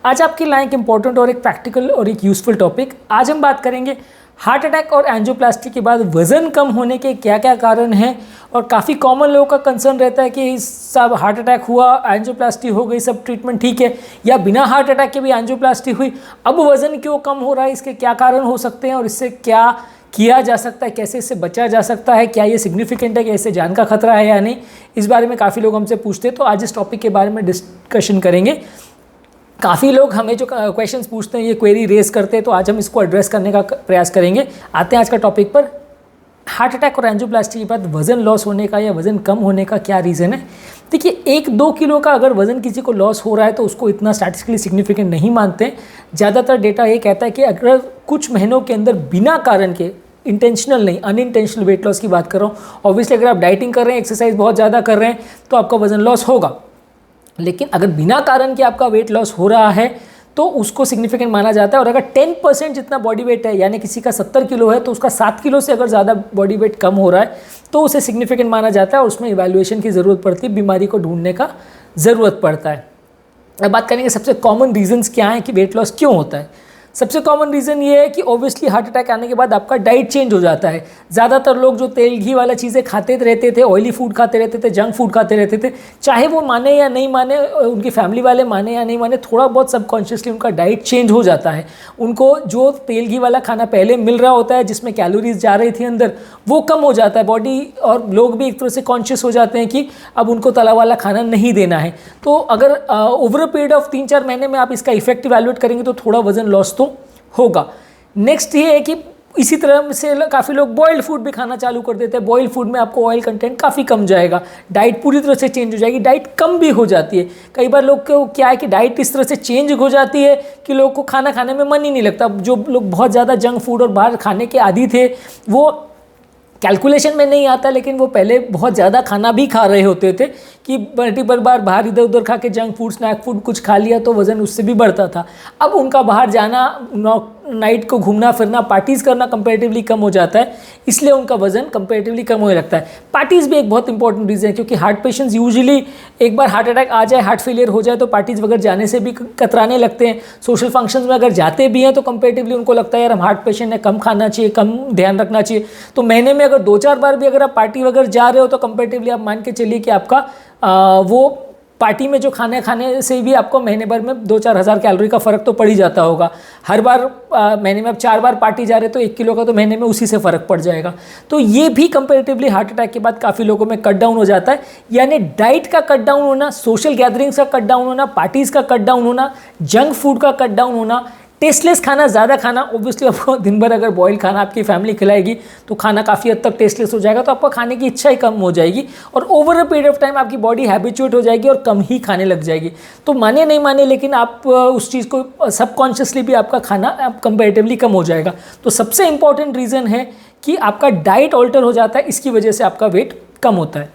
आज आपके लिए एक इम्पॉर्टेंट और एक प्रैक्टिकल और एक यूजफुल टॉपिक। आज हम बात करेंगे हार्ट अटैक और एंजियोप्लास्टी के बाद वज़न कम होने के क्या क्या कारण हैं। और काफ़ी कॉमन लोगों का कंसर्न रहता है कि सब हार्ट अटैक हुआ, एंजियोप्लास्टी हो गई, सब ट्रीटमेंट ठीक है, या बिना हार्ट अटैक के भी एंजियोप्लास्टी हुई, अब वज़न क्यों कम हो रहा है, इसके क्या कारण हो सकते हैं और इससे क्या किया जा सकता है, कैसे इससे बचा जा सकता है, क्या ये सिग्निफिकेंट है, क्या इससे जान का खतरा है या नहीं। इस बारे में काफ़ी लोग हमसे पूछते हैं, तो आज इस टॉपिक के बारे में डिस्कशन करेंगे। काफ़ी लोग हमें जो क्वेश्चंस पूछते हैं, ये क्वेरी रेज करते हैं, तो आज हम इसको एड्रेस करने का प्रयास करेंगे। आते हैं आज का टॉपिक पर। हार्ट अटैक और एंजियोप्लास्टी के बाद वज़न लॉस होने का या वज़न कम होने का क्या रीज़न है। देखिए, 1-2 किलो का अगर वज़न किसी को लॉस हो रहा है तो उसको इतना स्टैटिस्टिकली सिग्निफिकेंट नहीं मानते। ज़्यादातर डेटा ये कहता है कि अगर कुछ महीनों के अंदर बिना कारण के, इंटेंशनल नहीं, अनइंटेंशनल वेट लॉस की बात कर रहा हूँ, ऑब्वियसली अगर आप डाइटिंग कर रहे हैं, एक्सरसाइज बहुत ज़्यादा कर रहे हैं तो आपका वज़न लॉस होगा। लेकिन अगर बिना कारण के आपका वेट लॉस हो रहा है तो उसको सिग्निफिकेंट माना जाता है। और अगर 10% जितना बॉडी वेट है, यानी किसी का 70 किलो है तो उसका 7 किलो से अगर ज़्यादा बॉडी वेट कम हो रहा है तो उसे सिग्निफिकेंट माना जाता है और उसमें इवैल्यूएशन की ज़रूरत पड़ती है, बीमारी को ढूंढने का ज़रूरत पड़ता है। अब बात करेंगे सबसे कॉमन रीजंस क्या हैं कि वेट लॉस क्यों होता है। सबसे कॉमन रीज़न ये है कि ऑब्वियसली हार्ट अटैक आने के बाद आपका डाइट चेंज हो जाता है। ज़्यादातर लोग जो तेल घी वाला चीज़ें खाते रहते थे, ऑयली फूड खाते रहते थे, जंक फूड खाते रहते थे, चाहे वो माने या नहीं माने, उनकी फैमिली वाले माने या नहीं माने, थोड़ा बहुत सबकॉन्शियसली उनका डाइट चेंज हो जाता है। उनको जो तेल घी वाला खाना पहले मिल रहा होता है, जिसमें कैलोरीज जा रही थी अंदर, वो कम हो जाता है बॉडी, और लोग भी एक तरह से कॉन्शियस हो जाते हैं कि अब उनको तला वाला खाना नहीं देना है। तो अगर ओवर अ पीरियड ऑफ 3-4 महीने में आप इसका इफेक्ट इवैल्यूएट करेंगे तो थोड़ा वजन लॉस तो होगा। नेक्स्ट ये है कि इसी तरह से काफ़ी लोग बॉइल्ड फूड भी खाना चालू कर देते हैं। बॉइल्ड फूड में आपको ऑयल कंटेंट काफ़ी कम जाएगा, डाइट पूरी तरह से चेंज हो जाएगी, डाइट कम भी हो जाती है। कई बार लोग को क्या है कि डाइट इस तरह से चेंज हो जाती है कि लोग को खाना खाने में मन ही नहीं लगता। जो लोग बहुत ज़्यादा जंक फूड और बाहर खाने के आदी थे, वो कैलकुलेशन में नहीं आता, लेकिन वो पहले बहुत ज़्यादा खाना भी खा रहे होते थे कि मल्टीपल बार बाहर इधर उधर खा के जंक फूड, स्नैक फूड कुछ खा लिया तो वज़न उससे भी बढ़ता था। अब उनका बाहर जाना, नाइट को घूमना फिरना, पार्टीज़ करना कंपैरेटिवली कम हो जाता है, इसलिए उनका वज़न कंपैरेटिवली कम होने लगता है। पार्टीज़ भी एक बहुत इंपॉर्टेंट रीज़न है, क्योंकि हार्ट पेशेंट्स यूजुअली एक बार हार्ट अटैक आ जाए, हार्ट फेलियर हो जाए तो पार्टीज़ वगैरह जाने से भी कतराने लगते हैं। सोशल फंक्शंस में अगर जाते भी हैं तो कंपैरेटिवली उनको लगता है यार हम हार्ट पेशेंट है, कम खाना चाहिए, कम ध्यान रखना चाहिए। तो महीने में अगर 2-4 बार भी अगर आप पार्टी वगैरह जा रहे हो तो कंपैरेटिवली आप मान के चलिए कि आपका वो पार्टी में जो खाने से भी आपको महीने भर में 2-4 हज़ार कैलोरी का फ़र्क तो पड़ ही जाता होगा। हर बार महीने में आप 4 बार पार्टी जा रहे तो 1 किलो का तो महीने में उसी से फ़र्क पड़ जाएगा। तो ये भी कंपैरेटिवली हार्ट अटैक के बाद काफ़ी लोगों में कट डाउन हो जाता है। यानी डाइट का कट डाउन होना, सोशल गैदरिंग्स का कट डाउन होना, पार्टीज़ का कट डाउन होना, जंक फूड का कट डाउन होना, टेस्टलेस खाना ज़्यादा खाना। ऑब्वियसली आपको दिन भर अगर बॉयल खाना आपकी फैमिली खिलाएगी तो खाना काफ़ी हद तक टेस्टलेस हो जाएगा, तो आपका खाने की इच्छा ही कम हो जाएगी और over a period of time आपकी बॉडी हैबिचुएट हो जाएगी और कम ही खाने लग जाएगी। तो माने नहीं माने, लेकिन आप उस चीज़ को सबकॉन्शियसली भी आपका खाना आप कंपैरेटिवली कम हो जाएगा। तो सबसे इंपॉर्टेंट रीज़न है कि आपका डाइट ऑल्टर हो जाता है, इसकी वजह से आपका वेट कम होता है।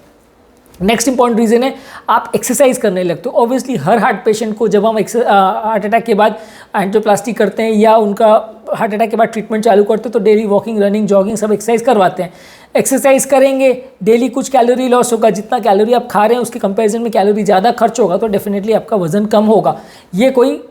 नेक्स्ट इंपॉर्टेंट रीज़न है आप एक्सरसाइज करने लगते हो। ऑब्वियसली हर हार्ट पेशेंट को जब हम हार्ट अटैक के बाद एंजियोप्लास्टी करते हैं या उनका हार्ट अटैक के बाद ट्रीटमेंट चालू करते हैं तो डेली वॉकिंग, रनिंग, जॉगिंग सब एक्सरसाइज करवाते हैं। एक्सरसाइज करेंगे, डेली कुछ कैलोरी लॉस होगा, जितना कैलोरी आप खा रहे हैं उसके कंपैरिजन में कैलोरी ज़्यादा खर्च होगा तो डेफिनेटली आपका वजन कम होगा। ये कोई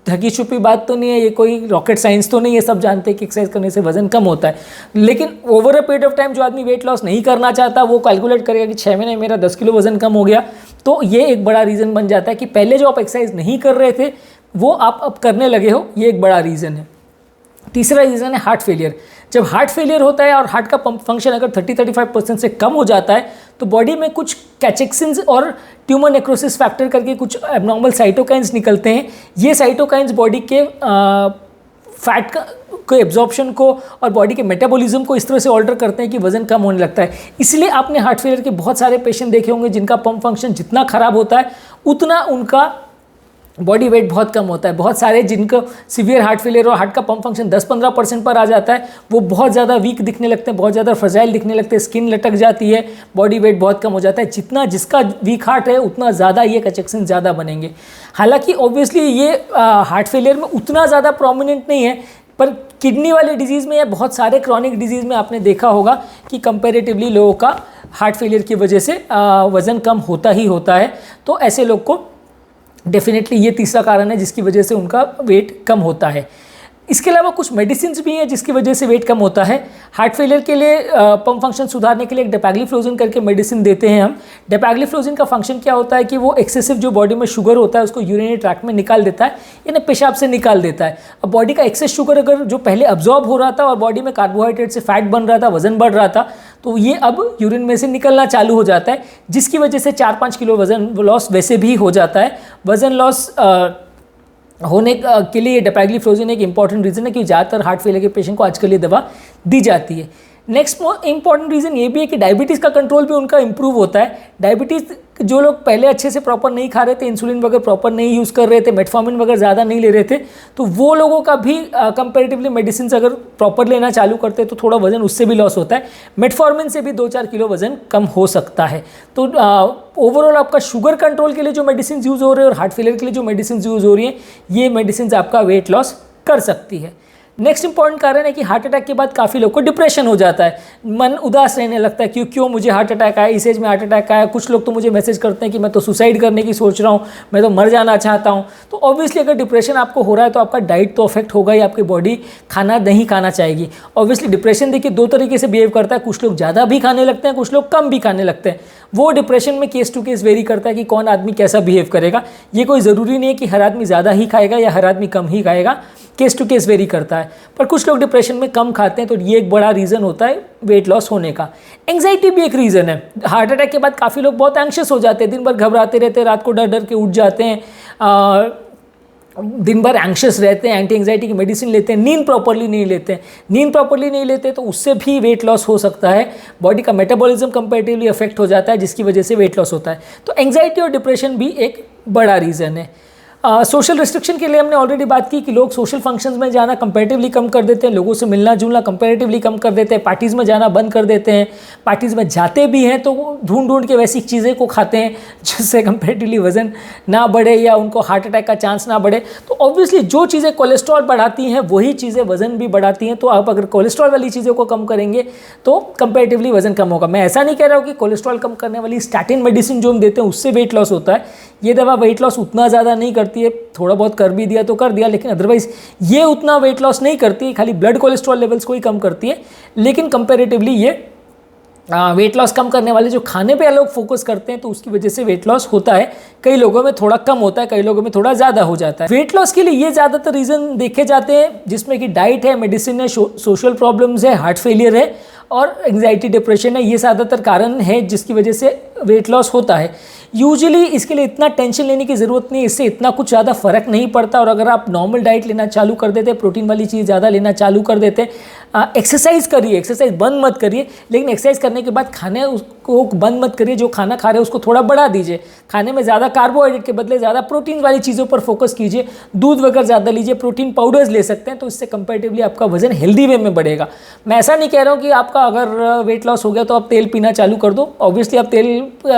ढकी छुपी बात तो नहीं है, ये कोई रॉकेट साइंस तो नहीं है, सब जानते हैं कि एक्सरसाइज करने से वजन कम होता है। लेकिन over a period of time जो आदमी वेट लॉस नहीं करना चाहता वो कैलकुलेट करेगा कि 6 महीने मेरा 10 किलो वजन कम हो गया, तो ये एक बड़ा रीज़न बन जाता है कि पहले जो आप एक्सरसाइज नहीं कर रहे थे वो आप अब करने लगे हो, ये एक बड़ा रीज़न है। तीसरा रीज़न है हार्ट फेलियर। जब हार्ट फेलियर होता है और हार्ट का पंप फंक्शन अगर 30-35% से कम हो जाता है तो बॉडी में कुछ कैचेक्सिन्स और ट्यूमर नेक्रोसिस फैक्टर करके कुछ एबनॉर्मल साइटोकाइंस निकलते हैं। ये साइटोकाइंस बॉडी के फैट के एब्जॉर्प्शन को और बॉडी के मेटाबॉलिज्म को इस तरह से ऑल्टर करते हैं कि वजन कम होने लगता है। इसलिए आपने हार्ट फेलियर के बहुत सारे पेशेंट देखे होंगे जिनका पंप फंक्शन जितना खराब होता है उतना उनका बॉडी वेट बहुत कम होता है। बहुत सारे जिनको सीवियर हार्ट फेलियर और हार्ट का पंप फंक्शन 10-15% पर आ जाता है वो बहुत ज़्यादा वीक दिखने लगते हैं, बहुत ज़्यादा फ्रजाइल दिखने लगते हैं, स्किन लटक जाती है, बॉडी वेट बहुत कम हो जाता है। जितना जिसका वीक हार्ट है उतना ज़्यादा ये कैचेक्सिन ज़्यादा बनेंगे। हालांकि ऑब्वियसली ये हार्ट फेलियर में उतना ज़्यादा प्रोमिनेंट नहीं है, पर किडनी वाले डिजीज़ में या बहुत सारे क्रॉनिक डिजीज़ में आपने देखा होगा कि कंपैरेटिवली लोगों का हार्ट फेलियर की वजह से वज़न कम होता ही होता है। तो ऐसे लोग को डेफिनेटली ये तीसरा कारण है जिसकी वजह से उनका वेट कम होता है। इसके अलावा कुछ मेडिसिन भी हैं जिसकी वजह से वेट कम होता है। हार्ट फेलियर के लिए पंप फंक्शन सुधारने के लिए एक डेपैग्लिफ्लोजिन करके मेडिसिन देते हैं हम। डेपैग्लिफ्लोजिन का फंक्शन क्या होता है कि वो एक्सेसिव जो बॉडी में शुगर होता है उसको यूरिनरी ट्रैक्ट में निकाल देता है, यानी पेशाब से निकाल देता है। अब बॉडी का एक्सेस शुगर अगर जो पहले अब्जॉर्ब हो रहा था और बॉडी में कार्बोहाइड्रेट से फैट बन रहा था, वजन बढ़ रहा था, तो ये अब यूरिन में से निकलना चालू हो जाता है, जिसकी वजह से 4-5 किलो वजन लॉस वैसे भी हो जाता है। वजन लॉस होने के लिए डेपैग्लिफ्लोजिन एक इंपॉर्टेंट रीज़न है कि ज़्यादातर हार्ट फेलियर के पेशेंट को आजकल ये दवा दी जाती है। नेक्स्ट इंपॉर्टेंट रीज़न ये भी है कि डायबिटीज़ का कंट्रोल भी उनका इंप्रूव होता है। डायबिटीज़ जो लोग पहले अच्छे से प्रॉपर नहीं खा रहे थे, इंसुलिन वगैरह प्रॉपर नहीं यूज़ कर रहे थे, मेटफॉर्मिन वगैरह ज़्यादा नहीं ले रहे थे, तो वो लोगों का भी कंपेरेटिवली मेडिसिन अगर प्रॉपर लेना चालू करते हैं तो थोड़ा वजन उससे भी लॉस होता है। मेटफॉर्मिन से भी 2-4 किलो वजन कम हो सकता है। तो ओवरऑल आपका शुगर कंट्रोल के लिए जो मेडिसिन यूज़ हो रहे हैं और हार्ट फेलियर के लिए जो मेडिसिन यूज़ हो रही हैं, ये मेडिसिन आपका वेट लॉस कर सकती है। नेक्स्ट इंपॉर्टेंट कारण है कि हार्ट अटैक के बाद काफ़ी लोग को डिप्रेशन हो जाता है, मन उदास रहने लगता है कि क्यों मुझे हार्ट अटैक आया, इस एज में हार्ट अटैक आया। कुछ लोग तो मुझे मैसेज करते हैं कि मैं तो सुसाइड करने की सोच रहा हूँ, मैं तो मर जाना चाहता हूँ। तो ऑब्वियसली अगर डिप्रेशन आपको हो रहा है तो आपका डाइट तो अफेक्ट होगा ही, आपकी बॉडी खाना नहीं खाना चाहेगी। ऑब्वियसली डिप्रेशन देखिए 2 तरीके से बिहेव करता है, कुछ लोग ज़्यादा भी खाने लगते हैं, कुछ लोग कम भी खाने लगते हैं। वो डिप्रेशन में केस टू केस वेरी करता है कि कौन आदमी कैसा बिहेव करेगा। ये कोई ज़रूरी नहीं है कि हर आदमी ज़्यादा ही खाएगा या हर आदमी कम ही खाएगा, केस टू केस वेरी करता है। पर कुछ लोग डिप्रेशन में कम खाते हैं तो ये एक बड़ा रीज़न होता है वेट लॉस होने का। एंग्जाइटी भी एक रीज़न है। हार्ट अटैक के बाद काफ़ी लोग बहुत एंग्शियस हो जाते हैं, दिन भर घबराते रहते हैं, रात को डर डर के उठ जाते हैं, दिन भर एंग्शियस रहते हैं, एंटी एंग्जाइटी की मेडिसिन लेते हैं, नींद प्रॉपर्ली नहीं लेते तो उससे भी वेट लॉस हो सकता है। बॉडी का मेटाबॉलिज्म कंपैरेटिवली अफेक्ट हो जाता है जिसकी वजह से वेट लॉस होता है। तो एंग्जाइटी और डिप्रेशन भी एक बड़ा रीज़न है। सोशल रिस्ट्रिक्शन के लिए हमने ऑलरेडी बात की कि लोग सोशल फंक्शंस में जाना कंपैरेटिवली कम कर देते हैं, लोगों से मिलना जुलना कंपैरेटिवली कम कर देते हैं, पार्टीज़ में जाना बंद कर देते हैं। पार्टीज़ में जाते भी हैं तो ढूंढ ढूंढ के वैसी चीज़ें को खाते हैं जिससे कंपैरेटिवली वजन ना बढ़े या उनको हार्ट अटैक का चांस ना बढ़े। तो ऑब्वियसली जो चीज़ें कोलेस्ट्रॉल बढ़ाती हैं वही चीज़ें वजन भी बढ़ाती हैं। तो आप अगर कोलेस्ट्रॉल वाली चीज़ों को कम करेंगे तो कंपैरेटिवली वजन कम होगा। मैं ऐसा नहीं कह रहा हूँ कि कोलेस्ट्रॉल कम करने वाली स्टैटिन मेडिसिन जो हम देते हैं उससे वेट लॉस होता है। ये दवा वेट लॉस उतना ज़्यादा नहीं करती है, थोड़ा बहुत कर भी दिया तो कर दिया, लेकिन अदरवाइज ये उतना वेट लॉस नहीं करती है, खाली ब्लड कोलेस्ट्रॉल लेवल्स को ही कम करती है। लेकिन कंपैरेटिवली ये वेट लॉस कम करने वाले जो खाने पे लोग फोकस करते हैं तो उसकी वजह से वेट लॉस होता है। कई लोगों में थोड़ा कम होता है, कई लोगों में थोड़ा ज़्यादा हो जाता है। वेट लॉस के लिए ये ज़्यादातर रीज़न देखे जाते हैं जिसमें कि डाइट है, मेडिसिन है, सोशल प्रॉब्लम्स है, हार्ट फेलियर है और एंग्जाइटी डिप्रेशन है। ये ज़्यादातर कारण है जिसकी वजह से वेट लॉस होता है। यूजुअली इसके लिए इतना टेंशन लेने की ज़रूरत नहीं है, इससे इतना कुछ ज़्यादा फर्क नहीं पड़ता। और अगर आप नॉर्मल डाइट लेना चालू कर देते, प्रोटीन वाली चीज़ ज़्यादा लेना चालू कर देते, एक्सरसाइज करिए, एक्सरसाइज बंद मत करिए, लेकिन एक्सरसाइज करने के बाद खाने उसको बंद मत करिए। जो खाना खा रहे हैं उसको थोड़ा बढ़ा दीजिए, खाने में ज़्यादा कार्बोहाइड्रेट के बदले ज़्यादा प्रोटीन वाली चीज़ों पर फोकस कीजिए, दूध वगैरह ज़्यादा लीजिए, प्रोटीन पाउडर्स ले सकते हैं, तो इससे कंपैरेटिवली आपका वजन हेल्दी वे में बढ़ेगा। मैं ऐसा नहीं कह रहा हूँ कि आपका अगर वेट लॉस हो गया तो आप तेल पीना चालू कर दो। ऑब्वियसली आप तेल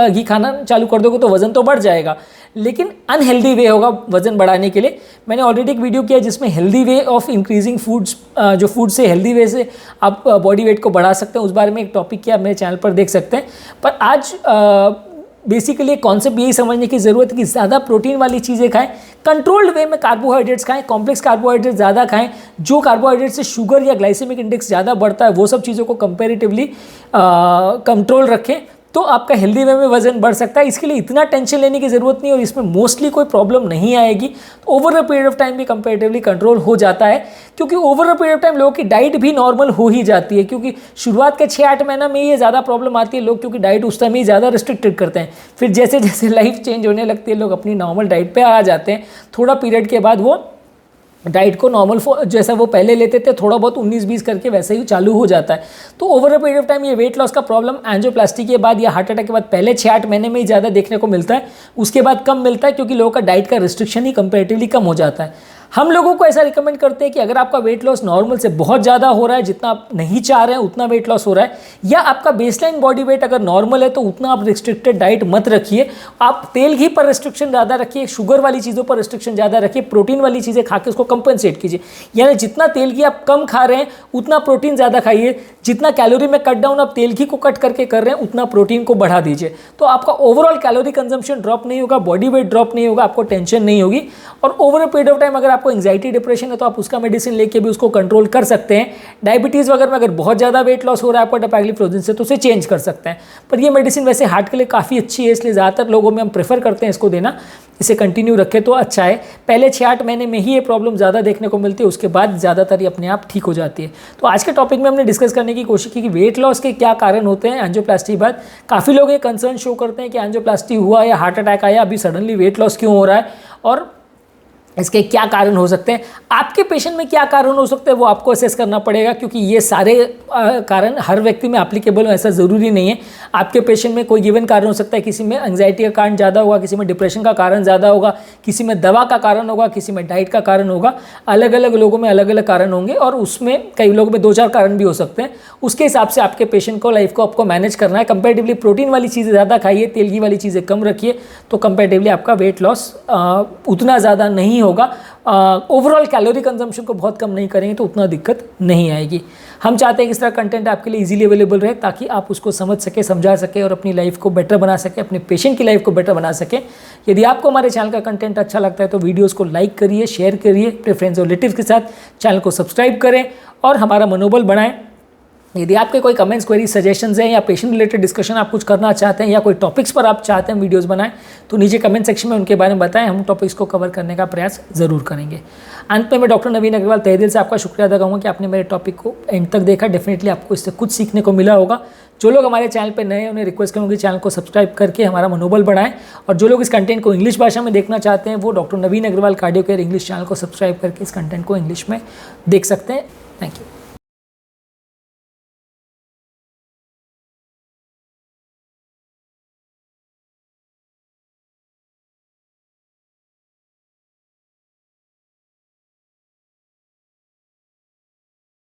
घी खाना चालू कर दोगे तो वजन तो बढ़ जाएगा, लेकिन अनहेल्दी वे होगा वजन बढ़ाने के लिए। मैंने ऑलरेडी एक वीडियो किया जिसमें healthy way of increasing foods, जो फूड से हेल्दी वे से आप बॉडी वेट को बढ़ा सकते हैं, उस बारे में एक टॉपिक किया, मेरे चैनल पर देख सकते हैं। पर आज बेसिकली कॉन्सेप्ट यही समझने की ज़रूरत है कि ज़्यादा प्रोटीन वाली चीज़ें खाएं, कंट्रोल्ड वे में कार्बोहाइड्रेट्स खाएं, कॉम्प्लेक्स कार्बोहाइड्रेट्स ज़्यादा खाएं, जो कार्बोहाइड्रेट से शुगर या ग्लाइसेमिक इंडेक्स ज़्यादा बढ़ता है वो सब चीज़ों को कंपैरेटिवली कंट्रोल रखें, तो आपका हेल्दी वे में वजन बढ़ सकता है। इसके लिए इतना टेंशन लेने की ज़रूरत नहीं और इसमें मोस्टली कोई प्रॉब्लम नहीं आएगी। तो over a period of time भी कंपैरेटिवली कंट्रोल हो जाता है, क्योंकि over a period of time लोगों की डाइट भी नॉर्मल हो ही जाती है। क्योंकि शुरुआत के 6-8 महीना में ये ज़्यादा प्रॉब्लम आती है, लोग क्योंकि डाइट उस टाइम ही ज़्यादा रिस्ट्रिक्टेड करते हैं। फिर जैसे जैसे लाइफ चेंज होने लगती है लोग अपनी नॉर्मल डाइट पर आ जाते हैं। थोड़ा पीरियड के बाद वो डाइट को नॉर्मल जैसा वो पहले लेते थे थोड़ा बहुत 19-20 करके वैसे ही चालू हो जाता है। तो over a period of time ये वेट लॉस का प्रॉब्लम एंजियोप्लास्टी के बाद या हार्ट अटैक के बाद पहले 6-8 महीने में ही ज़्यादा देखने को मिलता है, उसके बाद कम मिलता है क्योंकि लोगों का डाइट का रिस्ट्रिक्शन ही कंपैरेटिवली कम हो जाता है। हम लोगों को ऐसा रिकमेंड करते हैं कि अगर आपका वेट लॉस नॉर्मल से बहुत ज़्यादा हो रहा है, जितना आप नहीं चाह रहे हैं उतना वेट लॉस हो रहा है, या आपका बेसलाइन बॉडी वेट अगर नॉर्मल है तो उतना आप रिस्ट्रिक्टेड डाइट मत रखिए। आप तेल घी पर रिस्ट्रिक्शन ज़्यादा रखिए, शुगर वाली चीज़ों पर रिस्ट्रिक्शन ज़्यादा रखिए, प्रोटीन वाली चीज़ें खा के उसको कंपनसेट कीजिए। यानी जितना तेल घी आप कम खा रहे हैं उतना प्रोटीन ज़्यादा खाइए, जितना कैलोरी में कट डाउन आप तेल घी को कट करके कर रहे हैं उतना प्रोटीन को बढ़ा दीजिए। तो आपका ओवरऑल कैलोरी कंजम्पशन ड्रॉप नहीं होगा, बॉडी वेट ड्रॉप नहीं होगा, आपको टेंशन नहीं होगी। और over a period of time अगर आपको एंग्जाइटी डिप्रेशन है तो आप उसका मेडिसिन लेके भी उसको कंट्रोल कर सकते हैं। डायबिटीज़ वगैरह में अगर बहुत ज़्यादा वेट लॉस हो रहा है आपको डेपाग्लिफ्लोजिन से तो उसे चेंज कर सकते हैं। पर ये मेडिसिन वैसे हार्ट के लिए काफ़ी अच्छी है, इसलिए ज़्यादातर लोगों में हम प्रेफर करते हैं इसको देना। इसे कंटिन्यू रखें तो अच्छा है। पहले 6-8 महीने में ही ये प्रॉब्लम ज़्यादा देखने को मिलती है, उसके बाद ज़्यादातर ये अपने आप ठीक हो जाती है। तो आज के टॉपिक में हमने डिस्कस करने की कोशिश की कि वेट लॉस के क्या कारण होते हैं एंजियोप्लास्टी के बाद। काफ़ी लोग ये कंसर्न शो करते हैं कि एंजियोप्लास्टी हुआ या हार्ट अटैक आया, अभी सडनली वेट लॉस क्यों हो रहा है और इसके क्या कारण हो सकते हैं। आपके पेशेंट में क्या कारण हो सकते हैं वो आपको असेस करना पड़ेगा, क्योंकि ये सारे कारण हर व्यक्ति में एप्लीकेबल हो ऐसा ज़रूरी नहीं है। आपके पेशेंट में कोई गिवन कारण हो सकता है, किसी में एंग्जाइटी का कारण ज़्यादा होगा, किसी में डिप्रेशन का कारण ज़्यादा होगा, किसी में दवा का कारण होगा, किसी में डाइट का कारण होगा। अलग अलग लोगों में अलग अलग कारण होंगे और उसमें कई लोगों में 2-4 कारण भी हो सकते हैं। उसके हिसाब से आपके पेशेंट को लाइफ को आपको मैनेज करना है। कंपेरेटिवली प्रोटीन वाली चीज़ें ज़्यादा खाइए, तेल घी वाली चीज़ें कम रखिए, तो कंपेरेटिवली आपका वेट लॉस उतना ज़्यादा नहीं होगा। ओवरऑल कैलोरी कंजम्पशन को बहुत कम नहीं करेंगे तो उतना दिक्कत नहीं आएगी। हम चाहते हैं कि इस तरह कंटेंट आपके लिए इजीली अवेलेबल रहे ताकि आप उसको समझ सके, समझा सके और अपनी लाइफ को बेटर बना सके, अपने पेशेंट की लाइफ को बेटर बना सके। यदि आपको हमारे चैनल का कंटेंट अच्छा लगता है तो वीडियोस को लाइक करिए, शेयर करिए अपने फ्रेंड्स और रिलेटिव्स के साथ, चैनल को सब्सक्राइब करें और हमारा मनोबल बढ़ाएं। यदि आपके कोई कमेंट्स, क्वेरी, सजेशंस हैं या पेशेंट रिलेटेड डिस्कशन आप कुछ करना चाहते हैं या कोई टॉपिक्स पर आप चाहते हैं वीडियोस बनाएं तो नीचे कमेंट सेक्शन में उनके बारे में बताएं, हम टॉपिक्स को कवर करने का प्रयास ज़रूर करेंगे। अंत में मैं डॉक्टर नवीन अग्रवाल तहे दिल से आपका शुक्रिया अदा करूँगा कि आपने मेरे टॉपिक को एंड तक देखा। डेफिनेटली आपको इससे कुछ सीखने को मिला होगा। जो लोग हमारे चैनल पर नए हैं उन्हें रिक्वेस्ट करूँगी चैनल को सब्सक्राइब करके हमारा मनोबल बढ़ाएं, और जो लोग इस कंटेंट को इंग्लिश भाषा में देखना चाहते हैं वो doctor Naveen Agarwal cardio care English channel को सब्सक्राइब करके इस कंटेंट को इंग्लिश में देख सकते हैं। Thank you.